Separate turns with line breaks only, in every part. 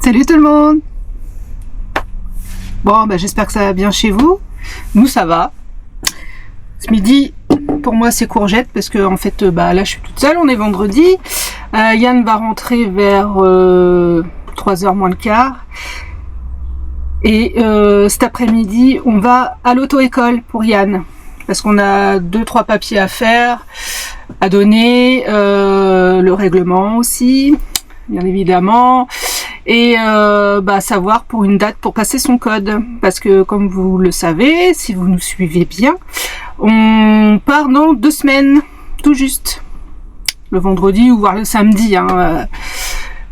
Salut tout le monde. Bon, j'espère que ça va bien chez vous. Nous, ça va. Ce midi, pour moi, c'est courgette parce que en fait, là, je suis toute seule. On est vendredi. Yann va rentrer vers 3h moins le quart. Et cet après-midi, on va à l'auto-école pour Yann. Parce qu'on a 2-3 papiers à faire, à donner, le règlement aussi, bien évidemment, et savoir pour une date pour passer son code. Parce que comme vous le savez, si vous nous suivez bien, on part dans 2 semaines, tout juste. Le vendredi ou voire le samedi,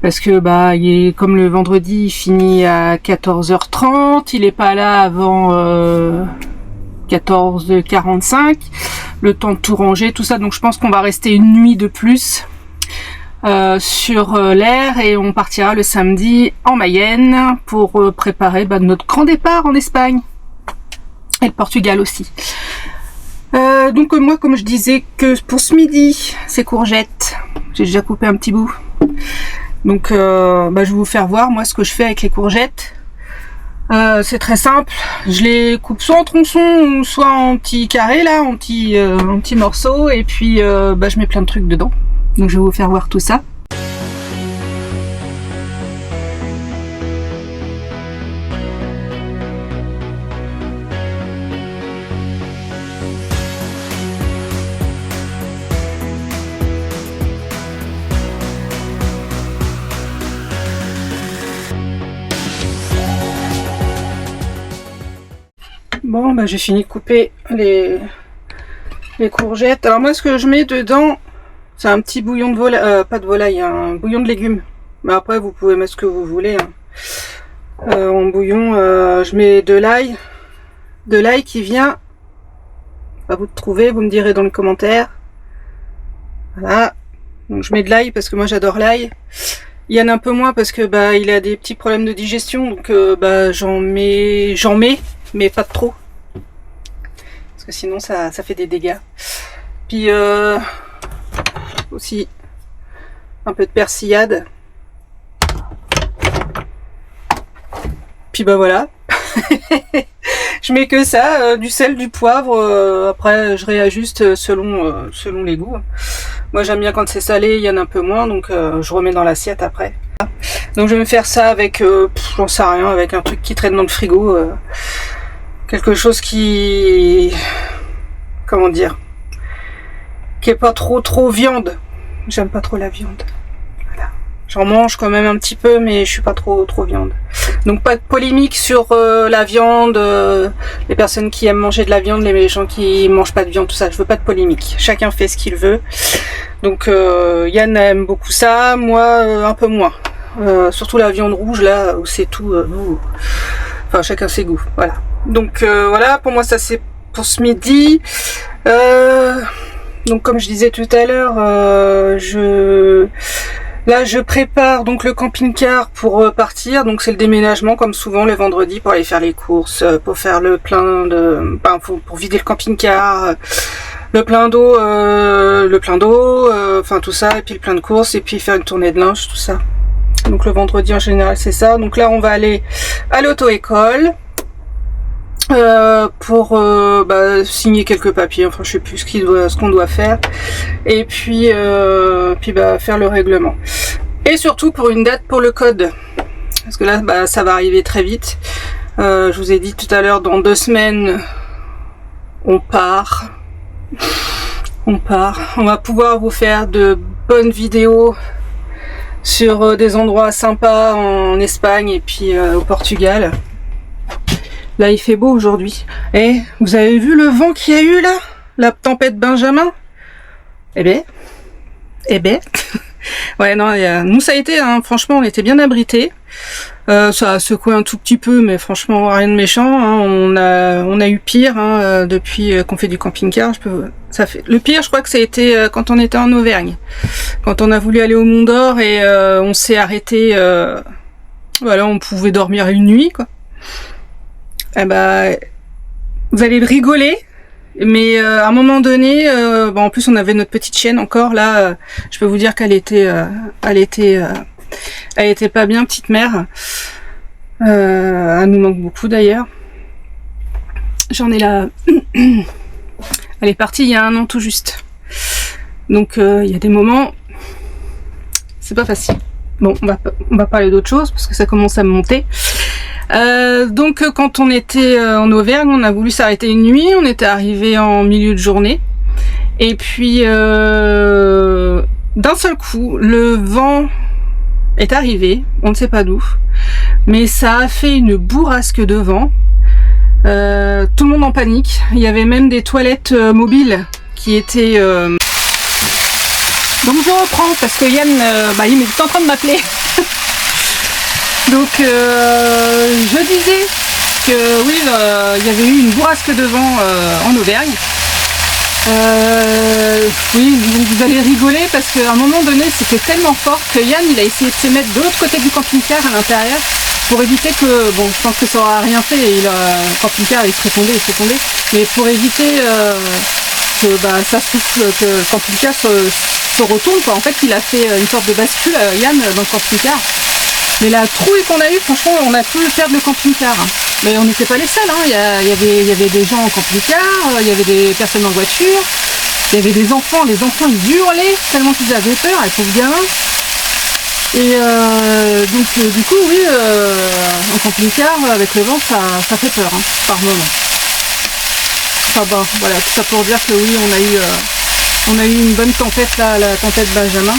parce que comme le vendredi il finit à 14h30, il est pas là avant 14h45, le temps de tout ranger, tout ça, donc je pense qu'on va rester une nuit de plus sur l'air et on partira le samedi en Mayenne pour préparer notre grand départ en Espagne et le Portugal aussi. Donc moi, comme je disais que pour ce midi c'est courgettes, j'ai déjà coupé un petit bout, donc je vais vous faire voir moi ce que je fais avec les courgettes. C'est très simple, je les coupe soit en tronçons soit en petits carrés là, en petits morceaux, et puis je mets plein de trucs dedans, donc je vais vous faire voir tout ça. Bon, j'ai fini de couper les courgettes. Alors moi, ce que je mets dedans, c'est un petit bouillon de volaille, pas de volaille, un bouillon de légumes. Mais après, vous pouvez mettre ce que vous voulez. En bouillon, je mets de l'ail qui vient, à vous de trouver, vous me direz dans les commentaires. Voilà, donc je mets de l'ail parce que moi j'adore l'ail. Il y en a un peu moins parce que il a des petits problèmes de digestion, donc j'en mets, mais pas trop, parce que sinon ça fait des dégâts. Puis aussi un peu de persillade. Puis voilà. Je mets que ça, du sel, du poivre. Après je réajuste selon les goûts. Moi j'aime bien quand c'est salé, il y en a un peu moins, donc je remets dans l'assiette après. Donc je vais me faire ça avec, j'en sais rien, avec un truc qui traîne dans le frigo. Quelque chose qui, comment dire, qui est pas trop viande. J'aime pas trop la viande. Voilà. J'en mange quand même un petit peu, mais je suis pas trop viande. Donc pas de polémique sur la viande, les personnes qui aiment manger de la viande, les gens qui mangent pas de viande, tout ça. Je veux pas de polémique. Chacun fait ce qu'il veut. Donc Yann aime beaucoup ça, moi un peu moins. Surtout la viande rouge là, où c'est tout. Enfin, chacun ses goûts. Voilà. Donc voilà, pour moi ça c'est pour ce midi. Donc comme je disais tout à l'heure, je prépare donc le camping-car pour partir. Donc c'est le déménagement comme souvent le vendredi pour aller faire les courses, pour faire le plein de, pour vider le camping-car, le plein d'eau, enfin tout ça, et puis le plein de courses, et puis faire une tournée de linge, tout ça. Donc le vendredi en général c'est ça. Donc là on va aller à l'auto-école. Pour signer quelques papiers, enfin je sais plus ce qu'on doit faire, et puis faire le règlement, et surtout pour une date pour le code, parce que là ça va arriver très vite. Je vous ai dit tout à l'heure, dans 2 semaines on part, on va pouvoir vous faire de bonnes vidéos sur des endroits sympas en Espagne et puis au Portugal. Là, il fait beau aujourd'hui. Et vous avez vu le vent qu'il y a eu là? La tempête Benjamin? Eh ben. Ouais, non, nous ça a été, franchement, on était bien abrités. Ça a secoué un tout petit peu, mais franchement, rien de méchant. On a eu pire depuis qu'on fait du camping-car. Le pire, je crois que ça a été quand on était en Auvergne. Quand on a voulu aller au Mont d'Or et on s'est arrêté. Voilà, on pouvait dormir une nuit, quoi. Vous allez rigoler, mais à un moment donné, en plus on avait notre petite chienne encore là, je peux vous dire qu'elle était Elle était pas bien, petite mère. Elle nous manque beaucoup d'ailleurs. J'en ai là. Elle est partie il y a 1 an tout juste. Donc il y a des moments, c'est pas facile. Bon, on va parler d'autre chose parce que ça commence à me monter. Donc quand on était en Auvergne, on a voulu s'arrêter une nuit. On était arrivé en milieu de journée. Et puis d'un seul coup, le vent est arrivé. On ne sait pas d'où. Mais ça a fait une bourrasque de vent. Tout le monde en panique. Il y avait même des toilettes mobiles qui étaient... Donc je reprends parce que Yann, il est en train de m'appeler. Donc je disais que oui, il y avait eu une bourrasque de vent en Auvergne. Oui, donc vous allez rigoler parce qu'à un moment donné, c'était tellement fort que Yann, il a essayé de se mettre de l'autre côté du camping-car à l'intérieur pour éviter que, bon, je pense que ça aura rien fait et le camping-car il serait tombé, mais pour éviter que ça souffle, que le camping-car se retourne, quoi. En fait, il a fait une sorte de bascule, Yann, dans le camping-car. Mais la trouille qu'on a eue, franchement, on a pu perdre le camping-car. Mais on n'était pas les seuls, hein. Il y avait des gens en camping-car, il y avait des personnes en voiture, il y avait des enfants. Les enfants, ils hurlaient tellement qu'ils avaient peur, les pauvres gamins. Et donc, du coup, oui, en camping-car, avec le vent, ça fait peur, hein, par moment. Enfin bon, voilà, tout ça pour dire que oui, on a eu une bonne tempête, là, la tempête Benjamin.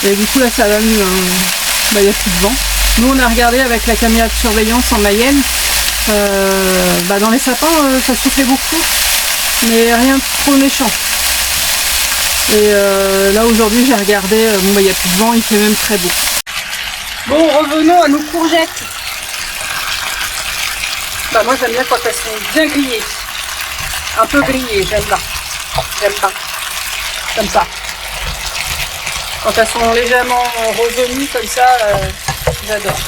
Et du coup, là, ça va mieux, hein. Il n'y a plus de vent. Nous, on a regardé avec la caméra de surveillance en Mayenne. Dans les sapins, ça soufflait beaucoup, mais rien de trop méchant. Et là, aujourd'hui, j'ai regardé, il n'y a plus de vent, il fait même très beau. Bon, revenons à nos courgettes. Moi, j'aime bien quand elles sont bien grillées. Un peu grillées, j'aime pas. Comme ça. Quand elles sont légèrement revenies comme ça, j'adore.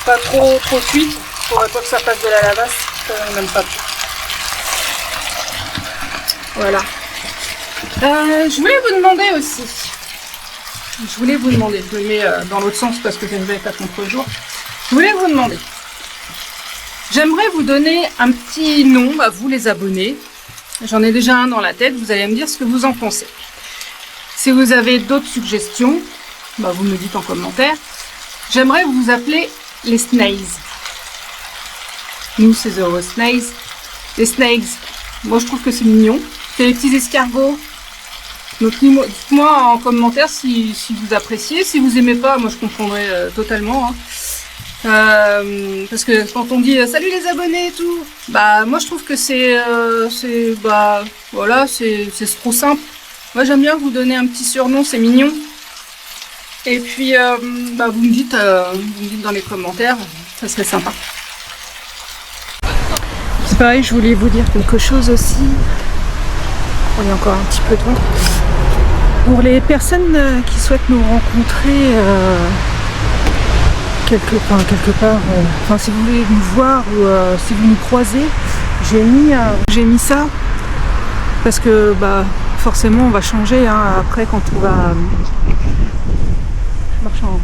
Pas trop cuites, pour pas que ça fasse de la lavasse, on n'aime pas trop. Voilà. Je voulais vous demander aussi. Je le mets dans l'autre sens parce que je ne vais pas contre-jour. Je voulais vous demander. J'aimerais vous donner un petit nom à vous les abonnés. J'en ai déjà un dans la tête, vous allez me dire ce que vous en pensez. Si vous avez d'autres suggestions, vous me dites en commentaire. J'aimerais vous appeler les Snails. Nous, c'est The Snails. Les Snails, moi je trouve que c'est mignon. C'est les petits escargots. Donc dites-moi en commentaire si vous appréciez. Si vous aimez pas, moi je comprendrai totalement. Hein. Parce que quand on dit salut les abonnés et tout, moi je trouve que c'est trop simple. Moi j'aime bien vous donner un petit surnom, c'est mignon. Et puis vous me dites dans les commentaires, ça serait sympa. C'est pareil, je voulais vous dire quelque chose aussi. Il y a encore un petit peu de temps. Pour les personnes qui souhaitent nous rencontrer quelque part, si vous voulez nous voir ou si vous nous croisez, j'ai mis ça parce que forcément on va changer après quand on va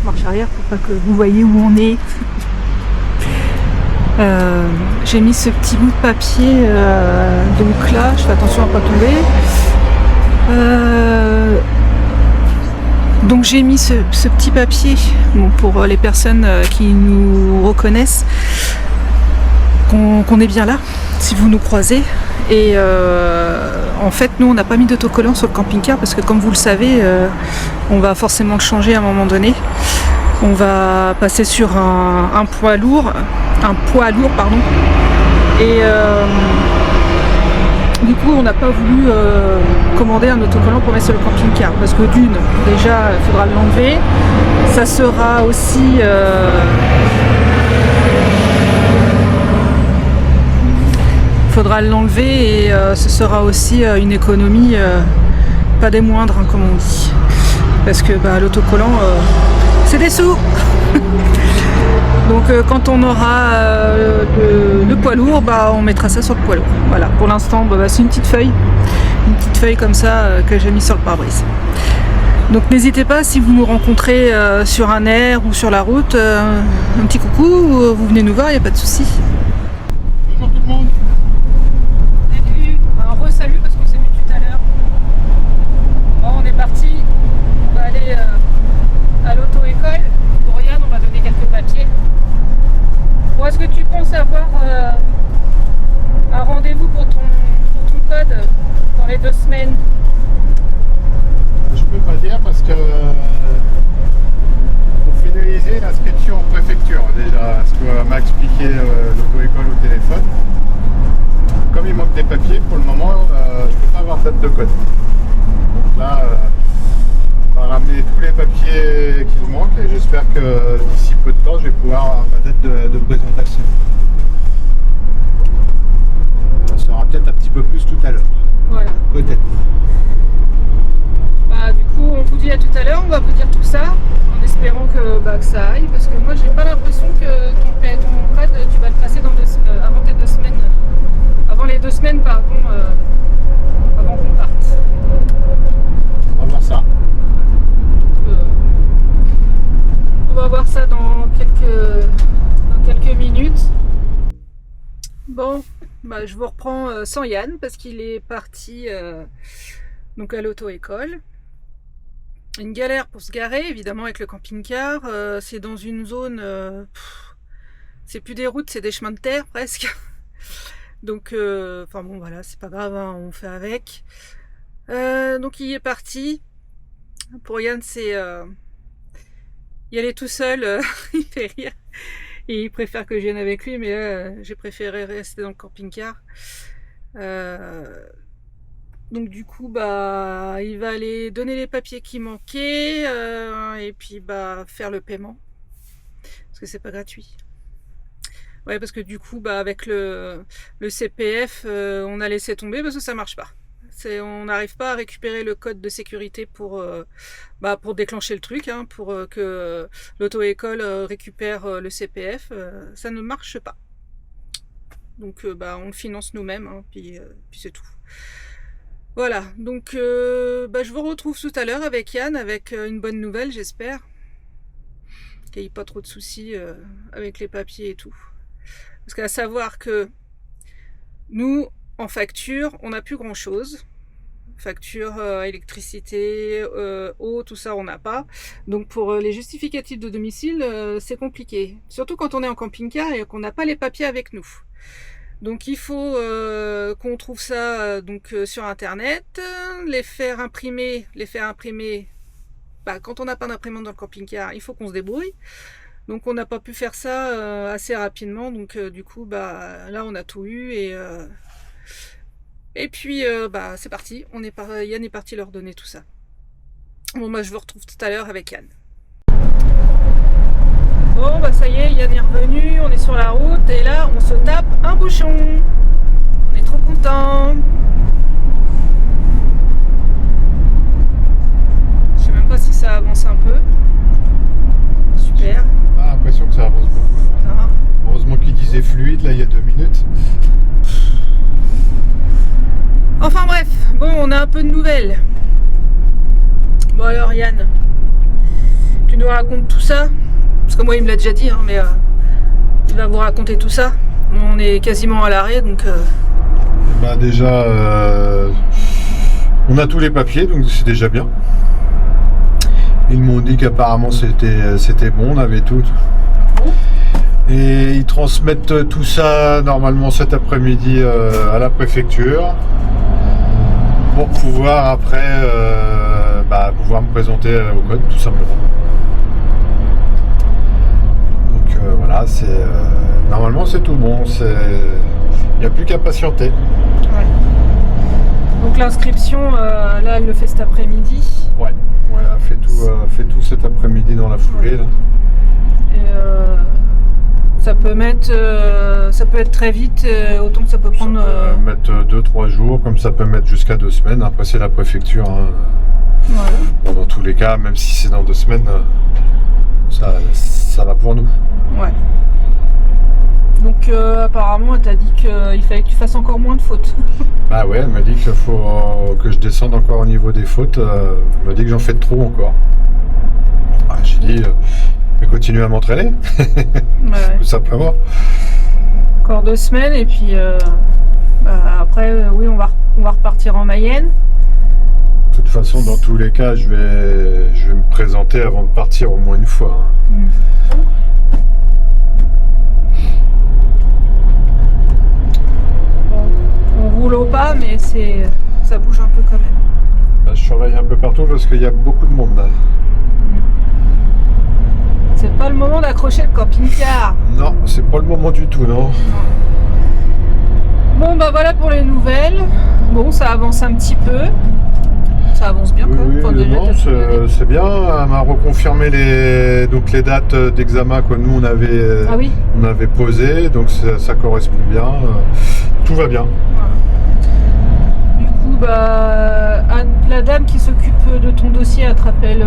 marche arrière pour pas que vous voyez où on est. J'ai mis ce petit bout de papier donc là, je fais attention à pas tomber. Donc j'ai mis ce petit papier pour les personnes qui nous reconnaissent qu'on est bien là si vous nous croisez. Et en fait nous on n'a pas mis d'autocollant sur le camping-car parce que comme vous le savez on va forcément le changer à un moment donné. On va passer sur un poids lourd pardon. Et du coup on n'a pas voulu commander un autocollant pour mettre sur le camping-car parce que d'une, déjà il faudra l'enlever, ça sera aussi l'enlever et ce sera aussi une économie pas des moindres comme on dit parce que l'autocollant c'est des sous. Donc quand on aura le poids lourd, on mettra ça sur le poids lourd. Voilà, pour l'instant c'est une petite feuille comme ça que j'ai mis sur le pare-brise. Donc n'hésitez pas, si vous nous rencontrez sur un air ou sur la route, un petit coucou, vous venez nous voir, il n'y a pas de souci.
Bonjour tout le monde.
Salut, un re-salut parce qu'on s'est vu tout à l'heure. Bon, on est parti, on va aller à l'auto-école. Pour Yann, on va donner quelques papiers. Bon, est-ce que tu penses avoir un rendez-vous pour ton code dans les 2 semaines?
Je peux pas dire parce que pour finaliser l'inscription en préfecture déjà, ce que m'a expliqué l'auto-école au téléphone. Comme il manque des papiers, pour le moment, je peux pas avoir de date de code. Donc là, on va ramener tous les papiers qu'il manque et j'espère que d'ici peu de temps, je vais pouvoir avoir ma date de présentation. On saura peut-être un petit peu plus tout à l'heure.
Voilà.
Peut-être.
Bah, du coup, on vous dit à tout à l'heure, on va vous dire tout ça, en espérant que ça aille, parce que moi j'ai pas l'impression que ton code, tu vas le passer avant tes 2 semaines, avant les 2 semaines, pardon, avant qu'on parte.
On va voir ça.
On va voir ça dans quelques minutes. Bon, bah, je vous reprends sans Yann, parce qu'il est parti donc à l'auto-école. Une galère pour se garer, évidemment, avec le camping-car. C'est dans une zone... c'est plus des routes, c'est des chemins de terre, presque. Donc, enfin bon, voilà, c'est pas grave, hein, on fait avec. Donc, il est parti. Pour Yann, c'est... y aller tout seul, il fait rire. Et il préfère que je vienne avec lui, mais là, j'ai préféré rester dans le camping-car. Donc du coup, bah, il va aller donner les papiers qui manquaient et puis bah faire le paiement parce que c'est pas gratuit. Ouais, parce que du coup, bah avec le CPF, on a laissé tomber parce que ça marche pas. On n'arrive pas à récupérer le code de sécurité pour déclencher le truc, hein, pour que l'auto-école récupère le CPF. Ça ne marche pas. Donc bah on le finance nous-mêmes, hein, puis c'est tout. Voilà, donc je vous retrouve tout à l'heure avec Yann, avec une bonne nouvelle, j'espère. Qu'il n'y ait pas trop de soucis avec les papiers et tout. Parce qu'à savoir que nous, en facture, on n'a plus grand-chose. Facture, électricité, eau, tout ça, on n'a pas. Donc pour les justificatifs de domicile, c'est compliqué. Surtout quand on est en camping-car et qu'on n'a pas les papiers avec nous. Donc il faut qu'on trouve ça sur internet, les faire imprimer, bah, quand on n'a pas d'imprimante dans le camping-car, il faut qu'on se débrouille. Donc on n'a pas pu faire ça assez rapidement, donc du coup bah là on a tout eu et puis bah c'est parti, Yann est parti leur donner tout ça. Bon bah je vous retrouve tout à l'heure avec Yann. Bon bah ça y est, Yann est revenu, on est sur la route et là on se tape un bouchon. On est trop content. Je sais même pas si ça avance un peu. Super.
Ah, l'impression que ça avance beaucoup.
Ah.
Heureusement qu'il disait fluide là il y a 2 minutes.
Enfin bref, bon on a un peu de nouvelles. Bon alors Yann, tu nous racontes tout ça? Parce que moi il me l'a déjà dit, hein, mais il va vous raconter tout ça. On est quasiment à l'arrêt, donc...
Bah déjà, on a tous les papiers, donc c'est déjà bien. Ils m'ont dit qu'apparemment c'était bon, on avait tout. Et ils transmettent tout ça normalement cet après-midi à la préfecture pour pouvoir après pouvoir me présenter au code tout simplement. Voilà, normalement c'est tout bon, il n'y a plus qu'à patienter.
Ouais. Donc l'inscription, là elle le fait cet après-midi.
Ouais, elle fait tout cet après-midi dans la foulée. Là.
Et ça peut être très vite, autant que ça peut prendre...
Ça peut mettre 2-3 jours, comme ça peut mettre jusqu'à 2 semaines. Après c'est la préfecture. Hein.
Voilà.
Bon, dans tous les cas, même si c'est dans 2 semaines, ça va pour nous.
Ouais. Donc apparemment, elle t'a dit qu'il fallait que tu fasses encore moins de fautes.
Ah ouais, elle m'a dit qu'il faut que je descende encore au niveau des fautes. Elle m'a dit que j'en fais trop encore. Ah, j'ai dit, je vais continuer à m'entraîner,
Ouais.
tout simplement.
Encore 2 semaines et puis après, oui, on va repartir en Mayenne.
De toute façon, dans tous les cas, je vais me présenter avant de partir au moins une fois.
Mm. Bon, on roule au pas, mais ça bouge un peu quand même.
Là, je surveille un peu partout parce qu'il y a beaucoup de monde là.
C'est pas le moment d'accrocher le camping-car.
Non, c'est pas le moment du tout, non.
Bon, bah voilà pour les nouvelles. Bon, ça avance un petit peu. Ça avance bien, quoi.
Oui,
Enfin, déjà,
non,
t'as tout donné.
c'est bien. Elle m'a reconfirmé les dates d'examen que nous
Ah oui.
on avait posées, donc ça correspond bien. Tout va bien.
Voilà. Du coup, la dame qui s'occupe de ton dossier, elle te rappelle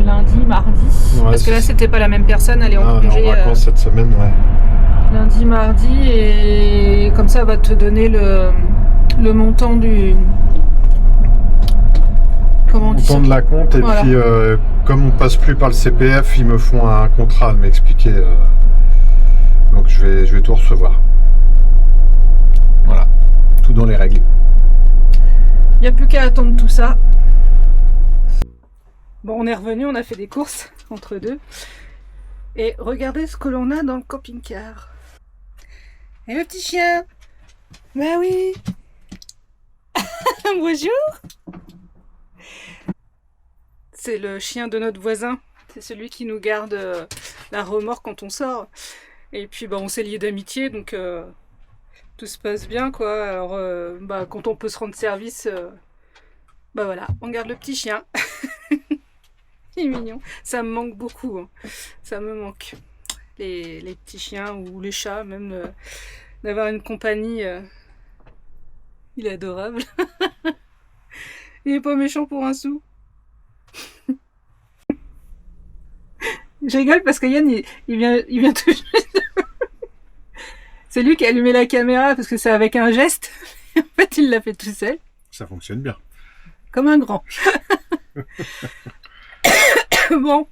lundi, mardi.
Ouais,
Parce que là,
c'est-
c'était pas la même personne, elle est en
Elle est
congé
en vacances cette semaine, ouais.
lundi, mardi. Et comme ça, elle va te donner le montant du. Comment on dit ça?
Montant de la compte, et
Voilà.
puis comme on passe plus par le CPF, ils me font un contrat, elle m'a expliqué. Donc je vais tout recevoir. Voilà, tout dans les règles.
Il n'y a plus qu'à attendre tout ça. Bon, on est revenu, on a fait des courses entre deux. Et regardez ce que l'on a dans le camping-car. Et le petit chien? Bah oui. Bonjour. C'est le chien de notre voisin. C'est celui qui nous garde la remorque quand on sort. Et puis on s'est liés d'amitié, donc tout se passe bien, quoi. Alors quand on peut se rendre service, voilà, on garde le petit chien. Il est mignon. Ça me manque beaucoup, hein. Ça me manque. Les petits chiens ou les chats, même d'avoir une compagnie. Il est adorable. Il est pas méchant pour un sou. Je rigole parce que Yann, il vient tout juste. C'est lui qui a allumé la caméra parce que c'est avec un geste. En fait, il l'a fait tout seul.
Ça fonctionne bien.
Comme un grand. Bon.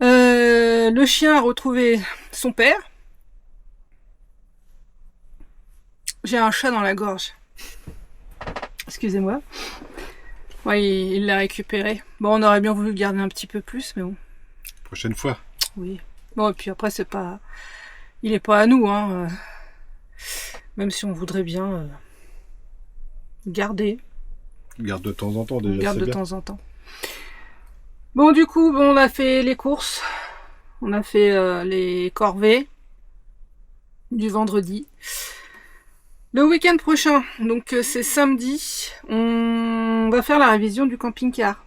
Le chien a retrouvé son père. J'ai un chat dans la gorge. Excusez-moi. Ouais, il l'a récupéré. Bon, on aurait bien voulu le garder un petit peu plus, mais bon.
Prochaine fois.
Oui. Bon, et puis après, il est pas à nous, hein. Même si on voudrait bien garder.
Garde de temps en temps déjà.
On garde
c'est
de
bien.
temps en temps. Bon, du coup, on a fait les courses. On a fait les corvées du vendredi. Le week-end prochain, donc c'est samedi, on va faire la révision du camping-car.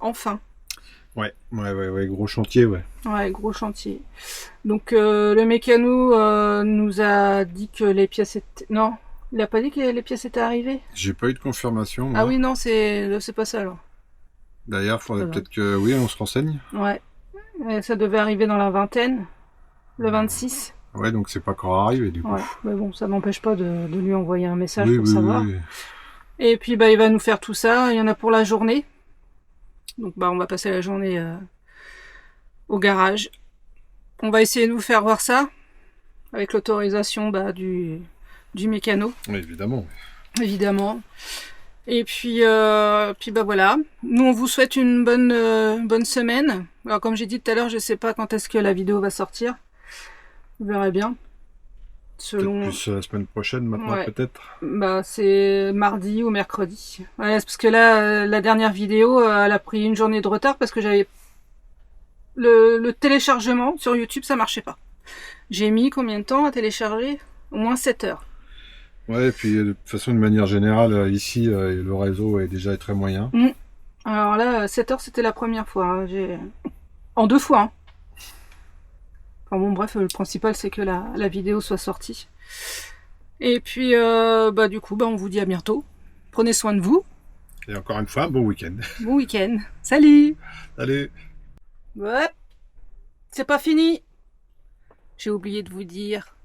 Enfin.
Ouais, gros chantier, ouais.
Ouais, gros chantier. Donc le mécano nous a dit que les pièces étaient... Non, il a pas dit que les pièces étaient arrivées.
J'ai pas eu de confirmation. Moi.
Ah oui, non, c'est pas ça alors.
D'ailleurs, faudrait
Ça va.
peut-être que oui, on se renseigne.
Ouais. Ça devait arriver dans la vingtaine, le 26.
Ouais, donc c'est pas encore arrivé du coup.
Ouais, mais bon, ça n'empêche pas de lui envoyer un message
Oui,
pour
oui,
savoir.
oui.
Et puis il va nous faire tout ça. Il y en a pour la journée. Donc on va passer la journée au garage. On va essayer de vous faire voir ça avec l'autorisation du mécano,
Oui, évidemment.
évidemment. Et puis voilà. Nous on vous souhaite une bonne semaine. Alors comme j'ai dit tout à l'heure, je sais pas quand est-ce que la vidéo va sortir. Vous verrez bien. Selon...
Peut-être plus la semaine prochaine maintenant
Ouais.
peut-être.
C'est mardi ou mercredi. Ouais, c'est parce que là, la dernière vidéo, elle a pris une journée de retard parce que j'avais... Le téléchargement sur YouTube, ça marchait pas. J'ai mis combien de temps à télécharger? Au moins 7 heures.
Ouais, et puis de toute façon, de manière générale, ici, le réseau est déjà très moyen.
Alors là, 7 heures, c'était la première fois. Hein. En 2 fois. Hein. Enfin bon, bref, le principal, c'est que la vidéo soit sortie. Et puis, du coup, on vous dit à bientôt. Prenez soin de vous.
Et encore une fois, bon week-end.
Bon week-end. Salut!
Allez!
Ouais, c'est pas fini. j'ai oublié de vous dire,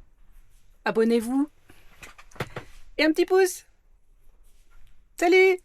abonnez-vous et un petit pouce. Salut!